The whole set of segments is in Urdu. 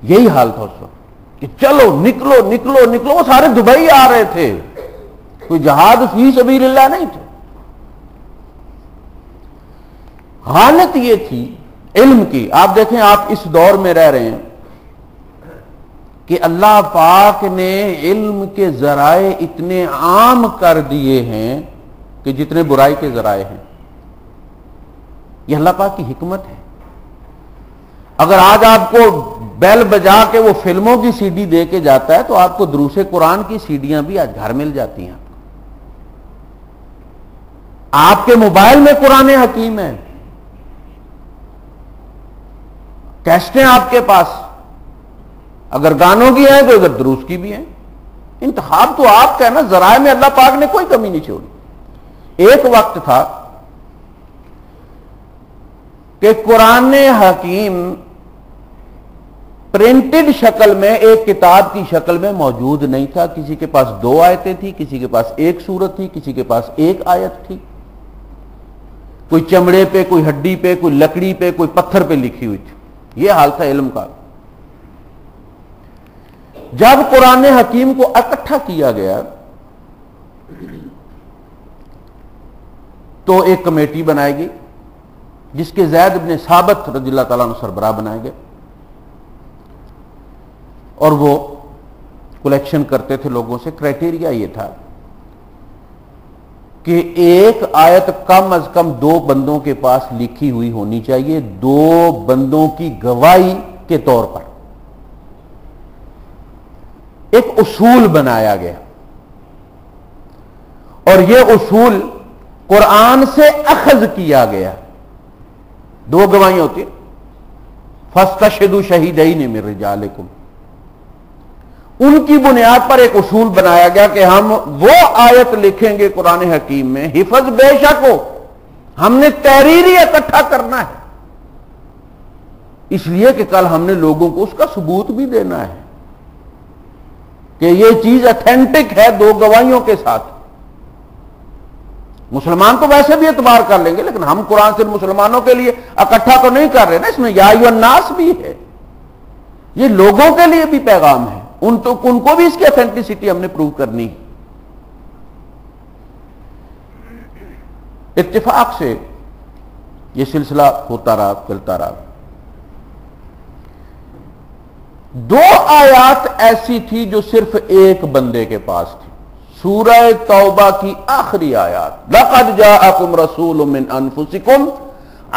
یہی حال تھا اس وقت کہ چلو نکلو نکلو نکلو. وہ سارے دبئی آ رہے تھے, کوئی جہاد فی سبیل اللہ نہیں تھے. حالت یہ تھی علم کی. آپ دیکھیں, آپ اس دور میں رہ رہے ہیں کہ اللہ پاک نے علم کے ذرائع اتنے عام کر دیے ہیں کہ جتنے برائی کے ذرائع ہیں. یہ اللہ پاک کی حکمت ہے. اگر آج آپ کو بیل بجا کے وہ فلموں کی سی ڈی دے کے جاتا ہے تو آپ کو دروس قرآن کی سیڈیاں بھی آج گھر مل جاتی ہیں. آپ کے موبائل میں قرآن حکیم ہے, کیسٹیں آپ کے پاس, اگر گانوں کی ہیں تو ادھر دروس کی بھی ہیں. انتخاب تو آپ کا ہے نا, ذرائع میں اللہ پاک نے کوئی کمی نہیں چھوڑی. ایک وقت تھا کہ قرآن حکیم پرنٹڈ شکل میں ایک کتاب کی شکل میں موجود نہیں تھا. کسی کے پاس 2 آیتیں تھی, کسی کے پاس 1 سورت تھی, کسی کے پاس 1 آیت تھی. کوئی چمڑے پہ, کوئی ہڈی پہ, کوئی لکڑی پہ, کوئی پتھر پہ لکھی ہوئی تھی. یہ حال تھا علم کا. جب قرآن حکیم کو اکٹھا کیا گیا تو ایک کمیٹی بنائی گئی جس کے زید بن ثابت رضی اللہ تعالیٰ عنہ سربراہ بنائے گئے, اور وہ کلیکشن کرتے تھے لوگوں سے. کرائٹیریا یہ تھا کہ ایک آیت کم از کم 2 بندوں کے پاس لکھی ہوئی ہونی چاہیے, 2 بندوں کی گواہی کے طور پر. ایک اصول بنایا گیا, اور یہ اصول قرآن سے اخذ کیا گیا. 2 گواہیاں ہوتی ہیں, فاستشہدوا شہیدین من رجالکم. ان کی بنیاد پر ایک اصول بنایا گیا کہ ہم وہ آیت لکھیں گے قرآن حکیم میں, حفظ بے شک ہو, ہم نے تحریری اکٹھا کرنا ہے, اس لیے کہ کل ہم نے لوگوں کو اس کا ثبوت بھی دینا ہے کہ یہ چیز اتھینٹک ہے 2 گواہیوں کے ساتھ. مسلمان تو ویسے بھی اعتبار کر لیں گے, لیکن ہم قرآن سے مسلمانوں کے لیے اکٹھا تو نہیں کر رہے نا, اس میں یا ایھا الناس بھی ہے, یہ لوگوں کے لیے بھی پیغام ہے, ان کو بھی اس کی اتھینٹسٹی ہم نے پروو کرنی ہے. اتفاق سے یہ سلسلہ ہوتا رہا, چلتا رہا. 2 آیات ایسی تھی جو صرف ایک بندے کے پاس تھی. سورہ توبہ کی آخری آیات, لقد جاءکم رسول من انفسکم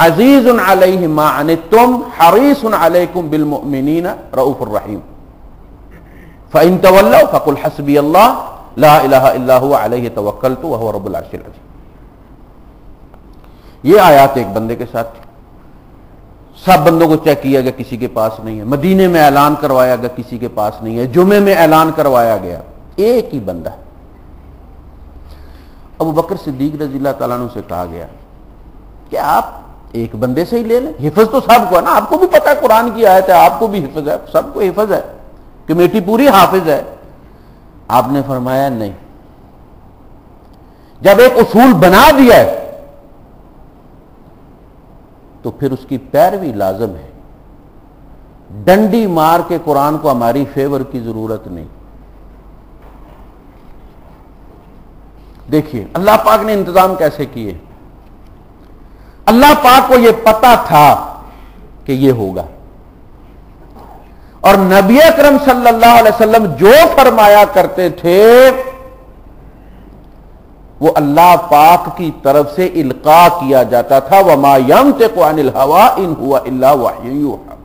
عزیز علیہ ما عنتم حریص علیکم بالمؤمنین رؤوف الرحیم فإن تولوا فقل حسبی اللہ لا الہ الا هو علیہ توکلت وهو رب العرش العظیم. یہ آیات ایک بندے کے ساتھ تھی. سب بندوں کو چیک کیا گیا, کسی کے پاس نہیں ہے. مدینے میں اعلان کروایا گیا, کسی کے پاس نہیں ہے. جمعے میں اعلان کروایا گیا, ایک ہی بندہ ہے. ابو بکر صدیق رضی اللہ تعالیٰ عنہ سے کہا گیا کہ آپ ایک بندے سے ہی لے لیں, حفظ تو سب کو ہے نا, آپ کو بھی پتا ہے قرآن کی آیت ہے, آپ کو بھی حفظ ہے, سب کو حفظ ہے, کمیٹی پوری حافظ ہے. آپ نے فرمایا نہیں, جب ایک اصول بنا دیا ہے تو پھر اس کی پیروی لازم ہے. ڈنڈی مار کے قرآن کو ہماری فیور کی ضرورت نہیں. دیکھیے اللہ پاک نے انتظام کیسے کیے. اللہ پاک کو یہ پتا تھا کہ یہ ہوگا, اور نبی اکرم صلی اللہ علیہ وسلم جو فرمایا کرتے تھے وہ اللہ پاک کی طرف سے القاء کیا جاتا تھا. وما ينطق عن الهوى ان هو الا وحی یوحی.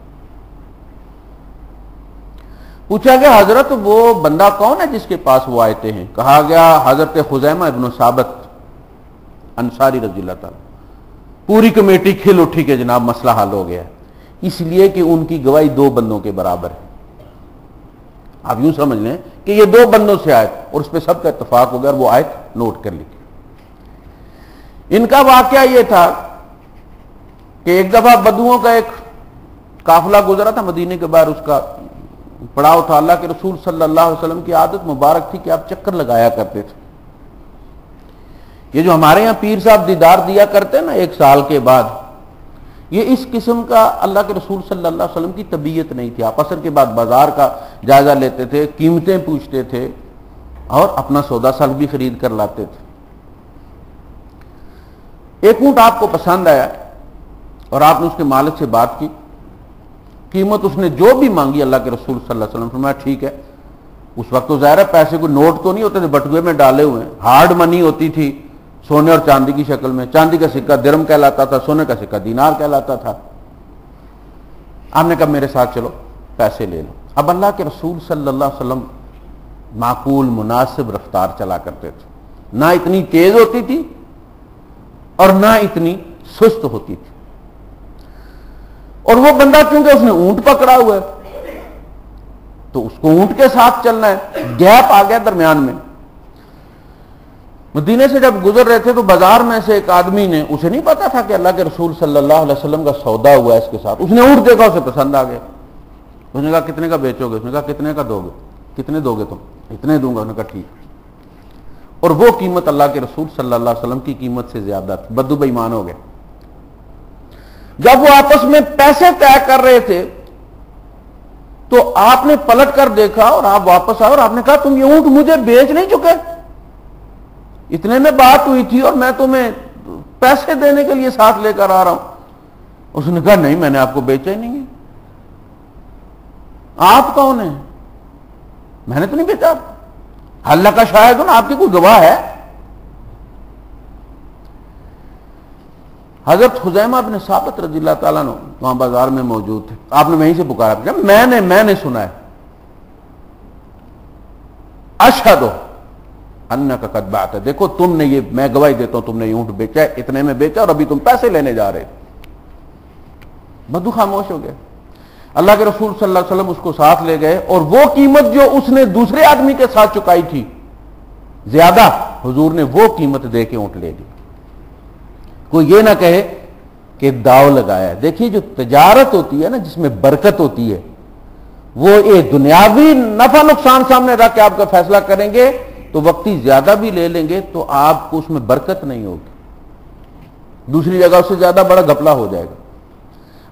پوچھا گیا حضرت وہ بندہ کون ہے جس کے پاس وہ آیتیں ہیں؟ کہا گیا حضرت خزیمہ ابن ثابت انصاری رضی اللہ تعالی. پوری کمیٹی کھل اٹھی کہ جناب مسئلہ حل ہو گیا, اس لیے کہ ان کی گواہی 2 بندوں کے برابر ہے. آپ یوں سمجھ لیں کہ یہ 2 بندوں سے آیت, اور اس پہ سب کا اتفاق ہو گیا, اور وہ آیت نوٹ کر لی. ان کا واقعہ یہ تھا کہ ایک دفعہ بدوؤں کا ایک قافلہ گزرا تھا مدینے کے باہر, اس کا پڑاؤ تھا. اللہ کے رسول صلی اللہ علیہ وسلم کی عادت مبارک تھی کہ آپ چکر لگایا کرتے تھے. یہ جو ہمارے یہاں پیر صاحب دیدار دیا کرتے ہیں نا 1 سال کے بعد, یہ اس قسم کا اللہ کے رسول صلی اللہ علیہ وسلم کی طبیعت نہیں تھی. آپ عصر کے بعد بازار کا جائزہ لیتے تھے, قیمتیں پوچھتے تھے اور اپنا سودا سال بھی خرید کر لاتے تھے. ایک اونٹ آپ کو پسند آیا اور آپ نے اس کے مالک سے بات کی, قیمت اس نے جو بھی مانگی, اللہ کے رسول صلی اللہ علیہ وسلم فرمایا ٹھیک ہے. اس وقت تو ظاہر ہے پیسے کو نوٹ تو نہیں ہوتے تھے, بٹوے میں ڈالے ہوئے ہیں, ہارڈ منی ہوتی تھی سونے اور چاندی کی شکل میں. چاندی کا سکہ درم کہلاتا تھا, سونے کا سکہ دینار کہلاتا تھا. آپ نے کہا میرے ساتھ چلو پیسے لے لو. اب اللہ کے رسول صلی اللہ علیہ وسلم معقول مناسب رفتار چلا کرتے تھے, نہ اتنی تیز ہوتی تھی اور نہ اتنی سست ہوتی تھی. اور وہ بندہ چونکہ اس نے اونٹ پکڑا ہوا ہے تو اس کو اونٹ کے ساتھ چلنا ہے. گیپ آ گیا درمیان میں. مدینے سے جب گزر رہے تھے تو بازار میں سے ایک آدمی نے, اسے نہیں پتا تھا کہ اللہ کے رسول صلی اللہ علیہ وسلم کا سودا ہوا ہے اس کے ساتھ, اس نے اونٹ دیکھا, اسے پسند آ گیا. اس نے کہا کتنے کا بیچو گے؟ اس نے کہا کتنے کا دو گے؟ کتنے دو گے تم؟ اتنے دوں گا. اس نے کہا ٹھیک. اور وہ قیمت اللہ کے رسول صلی اللہ علیہ وسلم کی قیمت سے زیادہ تھی. بدو بے ایمان ہو گئے. جب وہ آپس میں پیسے طے کر رہے تھے تو آپ نے پلٹ کر دیکھا اور آپ واپس آئے اور آپ نے کہا تم یہ اونٹ مجھے بیچ نہیں چکے؟ اتنے میں بات ہوئی تھی اور میں تمہیں پیسے دینے کے لیے ساتھ لے کر آ رہا ہوں. اس نے کہا نہیں, میں نے آپ کو بیچا ہی نہیں ہے. آپ کون ہیں؟ میں نے تو نہیں بیچا. اللہ کا شاہد ہوں نا, آپ کی کوئی گواہ ہے؟ حضرت خزیمہ بن ثابت رضی اللہ تعالیٰ عنہ وہاں بازار میں موجود تھے. آپ نے وہیں سے پکارا, میں نے سنا ہے, اشہد انک قد بعت, دیکھو تم نے یہ, میں گواہی دیتا ہوں تم نے یہ اونٹ بیچا ہے, اتنے میں بیچا اور ابھی تم پیسے لینے جا رہے. بدو خاموش ہو گئے. اللہ کے رسول صلی اللہ علیہ وسلم اس کو ساتھ لے گئے اور وہ قیمت جو اس نے دوسرے آدمی کے ساتھ چکائی تھی زیادہ, حضور نے وہ قیمت دے کے اونٹ لے لی. کوئی یہ نہ کہے کہ داؤ لگایا ہے. دیکھیے جو تجارت ہوتی ہے نا, جس میں برکت ہوتی ہے, وہ یہ دنیاوی نفع نقصان سامنے رکھ کے آپ کا فیصلہ کریں گے تو وقتی زیادہ بھی لے لیں گے تو آپ کو اس میں برکت نہیں ہوگی, دوسری جگہ اس سے زیادہ بڑا گھپلہ ہو جائے گا.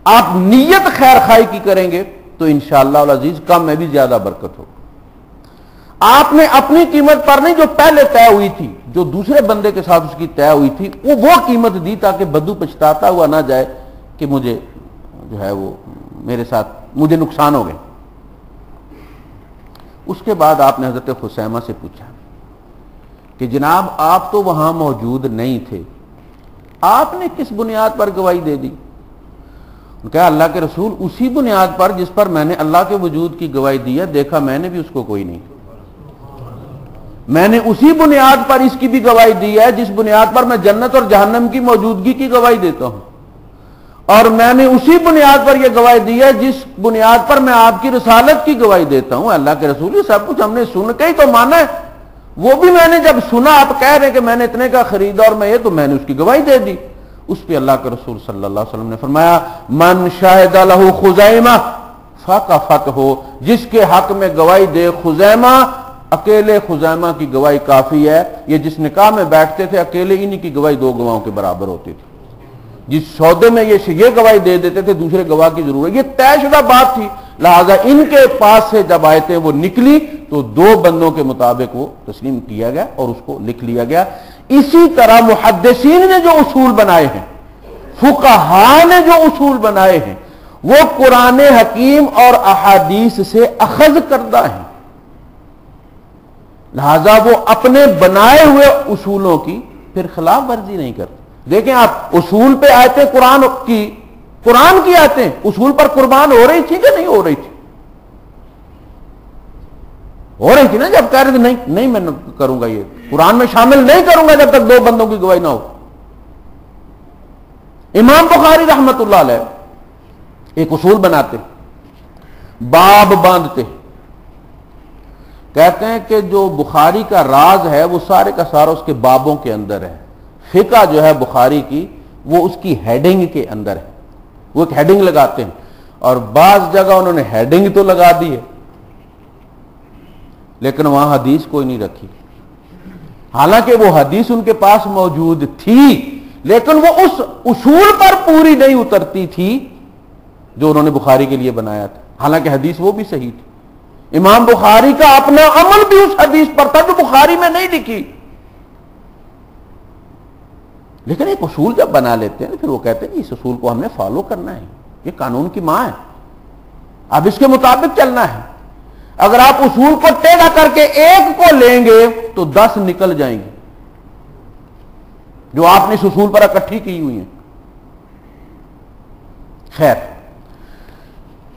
آپ نیت خیر خائی کی کریں گے تو انشاءاللہ العزیز کم میں بھی زیادہ برکت ہوگی. آپ نے اپنی قیمت پر نہیں, جو پہلے طے ہوئی تھی, جو دوسرے بندے کے ساتھ اس کی طے ہوئی تھی, وہ قیمت دی تاکہ بدو پچھتاتا ہوا نہ جائے کہ مجھے جو ہے وہ میرے ساتھ مجھے نقصان ہو گئے. اس کے بعد آپ نے حضرت خسیمہ سے پوچھا کہ جناب آپ تو وہاں موجود نہیں تھے, آپ نے کس بنیاد پر گواہی دے دی؟ کہا اللہ کے رسول اسی بنیاد پر جس پر میں نے اللہ کے وجود کی گواہی دی ہے, دیکھا میں نے بھی اس کو کوئی نہیں. میں نے اسی بنیاد پر اس کی بھی گواہی دی ہے جس بنیاد پر میں جنت اور جہنم کی موجودگی کی گواہی دیتا ہوں, اور میں نے اسی بنیاد پر یہ گواہی دی ہے جس بنیاد پر میں آپ کی رسالت کی گواہی دیتا ہوں. اللہ کے رسول یہ سب کچھ ہم نے سن کے ہی تو مانا ہے, وہ بھی میں نے جب سنا آپ کہہ رہے کہ میں نے اتنے کا خریدا اور میں یہ, تو میں نے اس کی گواہی دے دی. اس پہ اللہ کے رسول صلی اللہ علیہ وسلم نے فرمایا من شاہد لہ خزیمہ فکفت ہو, جس کے حق میں گواہی دے خزیمہ, اکیلے خزیمہ کی گواہی کافی ہے. یہ جس نکاح میں بیٹھتے تھے اکیلے انہی کی گواہی دو گواہوں کے برابر ہوتی تھی. جس سودے میں یہ گواہی دے دیتے تھے دوسرے گواہ کی ضرورت, یہ طے شدہ بات تھی. لہذا ان کے پاس سے جب آیتیں وہ نکلی تو دو بندوں کے مطابق وہ تسلیم کیا گیا اور اس کو لکھ لیا گیا. اسی طرح محدثین نے جو اصول بنائے ہیں, فقہاء نے جو اصول بنائے ہیں, وہ قرآن حکیم اور احادیث سے اخذ کردہ ہیں. لہذا وہ اپنے بنائے ہوئے اصولوں کی پھر خلاف ورزی نہیں کرتے. دیکھیں آپ اصول پہ آیتیں قرآن کی آیتیں اصول پر قربان ہو رہی تھی کہ نہیں ہو رہی تھی؟ ہو رہی تھی نا. جب کہہ رہے تھے نہیں میں کروں گا, یہ قرآن میں شامل نہیں کروں گا جب تک دو بندوں کی گواہی نہ ہو. امام بخاری رحمت اللہ علیہ ایک اصول بناتے, باب باندھتے, کہتے ہیں کہ جو بخاری کا راز ہے وہ سارے کا سارا اس کے بابوں کے اندر ہے. فقہ جو ہے بخاری کی وہ اس کی ہیڈنگ کے اندر ہے. وہ ایک ہیڈنگ لگاتے ہیں, اور بعض جگہ انہوں نے ہیڈنگ تو لگا دی ہے لیکن وہاں حدیث کوئی نہیں رکھی. حالانکہ وہ حدیث ان کے پاس موجود تھی لیکن وہ اس اصول پر پوری نہیں اترتی تھی جو انہوں نے بخاری کے لیے بنایا تھا، حالانکہ حدیث وہ بھی صحیح تھی۔ امام بخاری کا اپنا عمل بھی اس حدیث پر تھا جو بخاری میں نہیں لکھی، لیکن ایک اصول جب بنا لیتے ہیں پھر وہ کہتے ہیں کہ اس اصول کو ہم نے فالو کرنا ہے، یہ قانون کی ماں ہے، اب اس کے مطابق چلنا ہے۔ اگر آپ اصول کو ٹیڑھا کر کے ایک کو لیں گے تو 10 نکل جائیں گے جو آپ نے اس اصول پر اکٹھی کی ہوئی ہیں۔ خیر،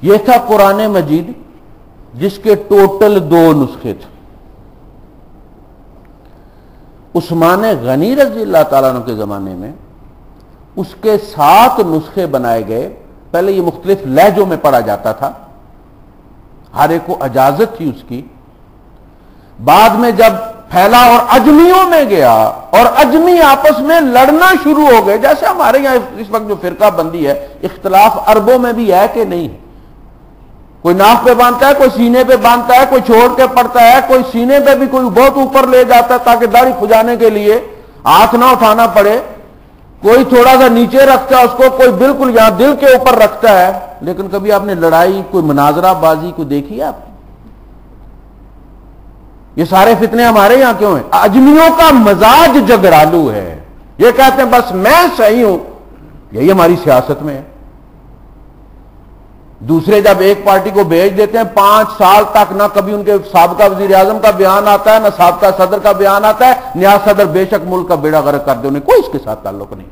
یہ تھا قرآن مجید جس کے ٹوٹل 2 نسخے تھے۔ عثمان غنی رضی اللہ تعالیٰ عنہ کے زمانے میں اس کے 7 نسخے بنائے گئے۔ پہلے یہ مختلف لہجوں میں پڑھا جاتا تھا، ہر ایک کو اجازت تھی اس کی۔ بعد میں جب پھیلا اور اجمیوں میں گیا اور اجمی آپس میں لڑنا شروع ہو گئے، جیسے ہمارے یہاں اس وقت جو فرقہ بندی ہے، اختلاف عربوں میں بھی ہے کہ نہیں؟ کوئی ناف پہ باندھتا ہے، کوئی سینے پہ باندھتا ہے، کوئی چھوڑ کے پڑتا ہے، کوئی سینے پہ بھی کوئی بہت اوپر لے جاتا ہے تاکہ داڑھی کھجانے کے لیے ہاتھ نہ اٹھانا پڑے، کوئی تھوڑا سا نیچے رکھتا ہے اس کو، کوئی بالکل یہاں دل کے اوپر رکھتا ہے۔ لیکن کبھی آپ نے لڑائی، کوئی مناظرہ بازی کو دیکھی ہے آپ؟ یہ سارے فتنے ہمارے یہاں کیوں ہیں؟ اجمیوں کا مزاج جگرالو ہے، یہ کہتے ہیں بس میں صحیح ہوں، یہی ہماری سیاست میں ہے۔ دوسرے جب ایک پارٹی کو بھیج دیتے ہیں 5 سال تک نہ کبھی ان کے سابقہ وزیر اعظم کا بیان آتا ہے، نہ سابقہ صدر کا بیان آتا ہے، نیا صدر بے شک ملک کا بیڑا غرق کر دے، انہیں کوئی اس کے ساتھ تعلق نہیں۔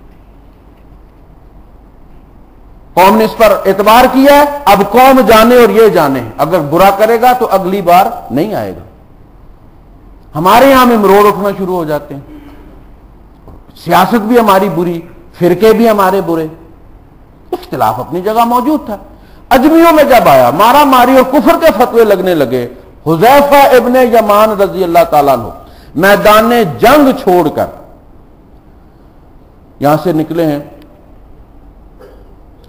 قوم نے اس پر اعتبار کیا ہے، اب قوم جانے اور یہ جانے، اگر برا کرے گا تو اگلی بار نہیں آئے گا۔ ہمارے یہاں میں مروڑ اٹھنا شروع ہو جاتے ہیں، سیاست بھی ہماری بری، فرقے بھی ہمارے برے۔ اختلاف اپنی جگہ موجود تھا، اجمیوں میں جب آیا مارا ماری اور کفر کے فتوے لگنے لگے، حذیفہ ابن یمان رضی اللہ تعالیٰ عنہ میدان جنگ چھوڑ کر یہاں سے نکلے ہیں،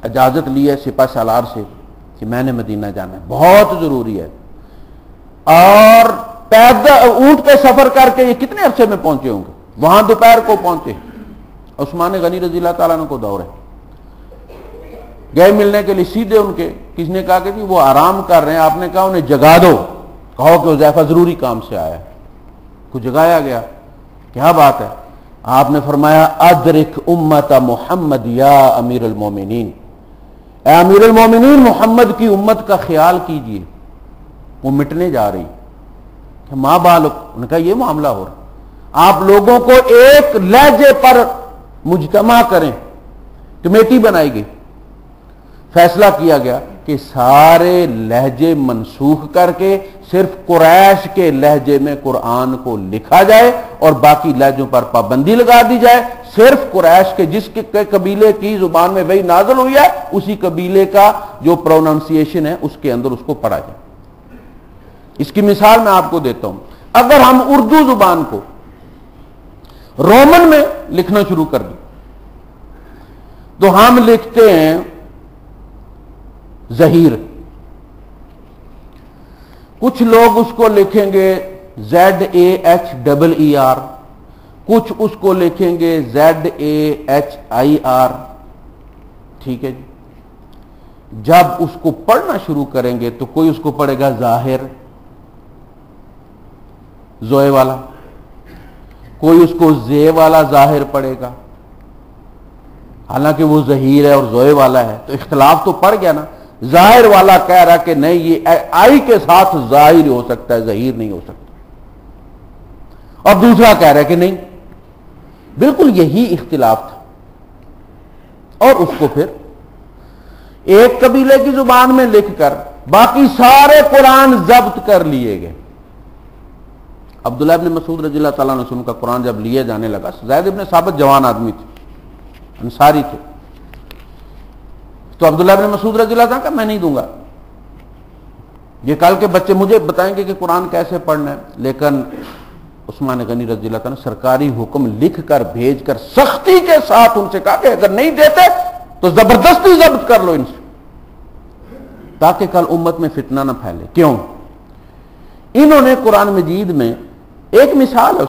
اجازت لی ہے سپہ سالار سے کہ میں نے مدینہ جانا ہے، بہت ضروری ہے، اور پیدل اونٹ پہ سفر کر کے یہ کتنے عرصے میں پہنچے ہوں گے، وہاں دوپہر کو پہنچے۔ عثمان غنی رضی اللہ تعالیٰ عنہ کو دور ہے، گئے ملنے کے لیے، سیدھے ان کے کسی نے کہا کہ جی وہ آرام کر رہے ہیں، آپ نے کہا انہیں جگا دو، کہو کہ حذیفہ ضروری کام سے آیا ہے، کو جگایا گیا، کیا بات ہے؟ آپ نے فرمایا ادرک امت محمد یا امیر المومنین، اے امیر المومنین محمد کی امت کا خیال کیجئے، وہ مٹنے جا رہی۔ کہ ماں بالک، انہوں نے کہا یہ معاملہ ہو رہا، آپ لوگوں کو ایک لہجے پر مجتمع کریں، کمیٹی بنائی گئی، فیصلہ کیا گیا کہ سارے لہجے منسوخ کر کے صرف قریش کے لہجے میں قرآن کو لکھا جائے اور باقی لہجوں پر پابندی لگا دی جائے، صرف قریش کے جس کے قبیلے کی زبان میں وہی نازل ہوئی ہے اسی قبیلے کا جو پروننسیشن ہے اس کے اندر اس کو پڑھا جائے۔ اس کی مثال میں آپ کو دیتا ہوں، اگر ہم اردو زبان کو رومن میں لکھنا شروع کر دیں تو ہم لکھتے ہیں ظہیر، کچھ لوگ اس کو لکھیں گے ZAHEER، کچھ اس کو لکھیں گے ZAHIR، ٹھیک ہے جی۔ جب اس کو پڑھنا شروع کریں گے تو کوئی اس کو پڑھے گا ظاہر، زوئے والا، کوئی اس کو زے والا ظاہر پڑھے گا، حالانکہ وہ ظہیر ہے اور زوئے والا ہے، تو اختلاف تو پڑ گیا نا۔ ظاہر والا کہہ رہا کہ نہیں یہ آئی کے ساتھ ظاہر ہو سکتا ہے، ظہیر نہیں ہو سکتا، اور دوسرا کہہ رہا ہے کہ نہیں، بالکل یہی اختلاف تھا، اور اس کو پھر ایک قبیلے کی زبان میں لکھ کر باقی سارے قرآن ضبط کر لیے گئے۔ عبداللہ ابن مسعود رضی اللہ تعالیٰ عنہ کا قرآن جب لیے جانے لگا، زید ابن ثابت جوان آدمی تھے، انصاری تھے، تو عبداللہ ابن مسعود رضی اللہ تعالیٰ کا میں نہیں دوں گا، یہ کل کے بچے مجھے بتائیں گے کہ قرآن کیسے پڑھنا ہے۔ لیکن عثمان غنی رضی اللہ تعالیٰ نے سرکاری حکم لکھ کر بھیج کر سختی کے ساتھ ان سے کہا کہ اگر نہیں دیتے تو زبردستی ضبط کر لو ان سے، تاکہ کل امت میں فتنہ نہ پھیلے۔ کیوں؟ انہوں نے قرآن مجید میں ایک مثال ہے